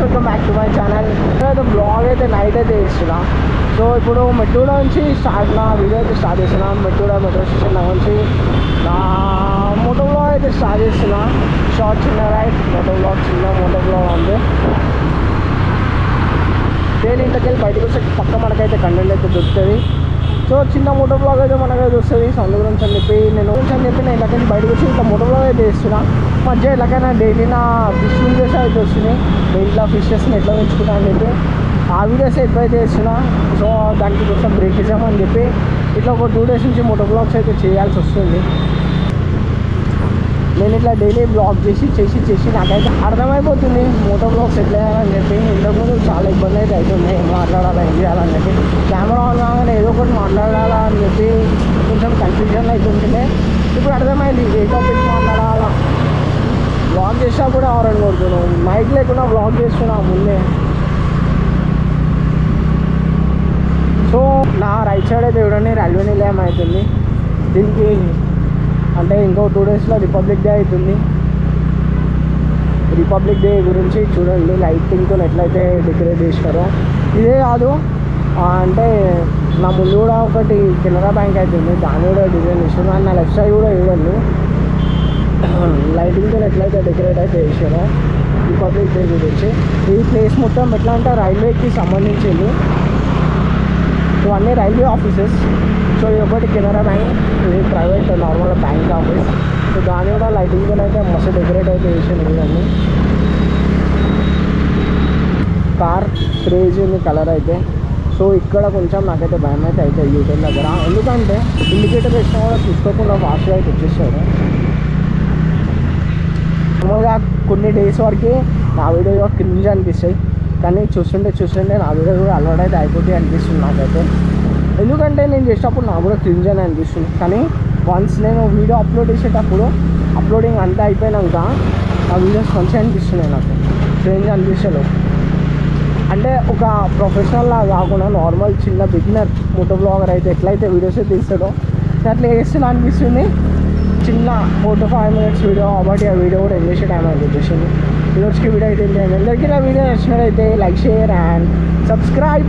Welcome back to my channel. అయితే blog అయితే night అయితే చేస్తున్నా. సో ఇప్పుడు మెట్టూడ నుంచి నా వీడియో అయితే స్టార్ట్ చేస్తున్నా. మెట్టూడ మెట్రో స్టేషన్ నుంచి నా మోటో బ్లాగ్ అయితే స్టార్ట్ చేస్తున్నా. షార్ట్ చిన్న రైట్ మోటో బ్లాగ్ ఉంది. డైలీ ఇంటికి వెళ్ళి బయటకు వస్తే పక్క మనకైతే కంటెంట్ అయితే దొరుకుతుంది. సో చిన్న మోటో బ్లాగ్ అయితే మనకైతే వస్తుంది. సో అందు గురించి అని చెప్పి నేను ఇలాగైనా బయటకు వచ్చి ఇట్లా మోటో బ్లాగ్ అయితే చేస్తున్నా. మధ్య ఎలాగైనా డైలీ నా ఫిష్ వీడియోస్ అయితే వస్తున్నాయి. ఇంట్లో ఫిషెస్ని ఎట్లా పెంచుకున్నా అని చెప్పి ఆ వీడియోస్ ఎక్కువైతే చేస్తున్నా. సో దానికి కొంచెం బ్రేక్ ఇద్దామని చెప్పి ఇట్లా ఒక 2 days నుంచి మోటో బ్లాగ్స్ అయితే చేయాల్సి వస్తుంది. నేను ఇట్లా డైలీ బ్లాగ్ చేసి నాకైతే అర్థమైపోతుంది మోటో బ్లాగ్స్ ఎట్లా చేయాలని చెప్పి. ఇంతకుముందు చాలా ఇబ్బంది అయితే అవుతుంది. ఏం మాట్లాడాలా ఏం చేయాలని చెప్పి కెమెరా ఆన్ కాగానే ఏదో ఒకటి మాట్లాడాలా అని చెప్పి కొంచెం కన్ఫ్యూజన్ అయితే ఉంటుంది. ఇప్పుడు అర్థమైంది ఏ టాపిక్ మాట్లాడాలా. బ్లాగ్ చేసినా కూడా ఎవరైనా కొడుతున్నావు, మైక్ లేకుండా బ్లాగ్ చేస్తున్నా ముందే. సో నా రైట్ సైడ్ అయితే చూడండి రైల్వే నిలయం అవుతుంది. దీనికి అంటే ఇంకో 2 daysలో రిపబ్లిక్ డే అవుతుంది. రిపబ్లిక్ డే గురించి చూడండి లైటింగ్తో ఎట్లయితే డెకరేట్ చేసినారో. ఇదే కాదు అంటే నా ముందు కూడా ఒకటి కెనరా బ్యాంక్ అవుతుంది, దాన్ని కూడా డిజైన్ చేసారు. అండ్ నా లెఫ్ట్ సైడ్ కూడా చూడండి లైటింగ్తో ఎట్లయితే డెకరేట్ అయితే చేసారో రిపబ్లిక్ డే గురించి. ఈ ప్లేస్ మొత్తం ఎట్లా అంటే రైల్వేకి సంబంధించింది. ఇవన్నీ రైల్వే ఆఫీసెస్. సో ఇది ఒకటి కెనరా బ్యాంక్, ఇది private normal bank office. So దాన్ని కూడా లైటింగ్తో అయితే మస్తు డెకరేట్ అయితే చేసాను. ఇవన్నీ కార్ క్రేజ్ ఉంది కలర్ అయితే. సో ఇక్కడ కొంచెం నాకైతే భయం అయితే అవుతుంది యూటర్న్ దగ్గర. ఎందుకంటే ఇండికేటర్ వేసినా కూడా చూసుకోకుండా ఫాస్ట్గా అయితే వచ్చేసాడు. నార్మల్గా కొన్ని డేస్ వరకు నా వీడియో క్రింజ్ అనిపిస్తాయి, కానీ చూస్తుంటే నా వీడియో కూడా అలవాటు అయితే అయిపోతాయి అనిపిస్తుంది నాకైతే. ఎందుకంటే నేను చేసేటప్పుడు నాకు కూడా క్రింజ్ అని అనిపిస్తుంది. కానీ వన్స్ నేను వీడియో అప్లోడ్ చేసేటప్పుడు అప్లోడింగ్ అంతా అయిపోయినాక ఆ వీడియోస్ మంచిగా అనిపిస్తున్నాయి, నాకు క్రింజ్ అనిపిస్తలేదు. అంటే ఒక ప్రొఫెషనల్ లాగా కాకుండా నార్మల్ చిన్న బిగినర్ మోటో బ్లాగర్ అయితే ఎట్లయితే వీడియోస్ తీస్తాడో అట్లా వేస్తున్నా అనిపిస్తుంది. చిన్న 4 to 5 minutes వీడియో కాబట్టి ఆ వీడియో కూడా ఎంజాయ్ చేసే టైం అనిపించేసింది. ఈరోజుకి వీడియో అయితే అందరికీ నా వీడియో నచ్చినట్లయితే లైక్, షేర్ అండ్ సబ్స్క్రైబ్.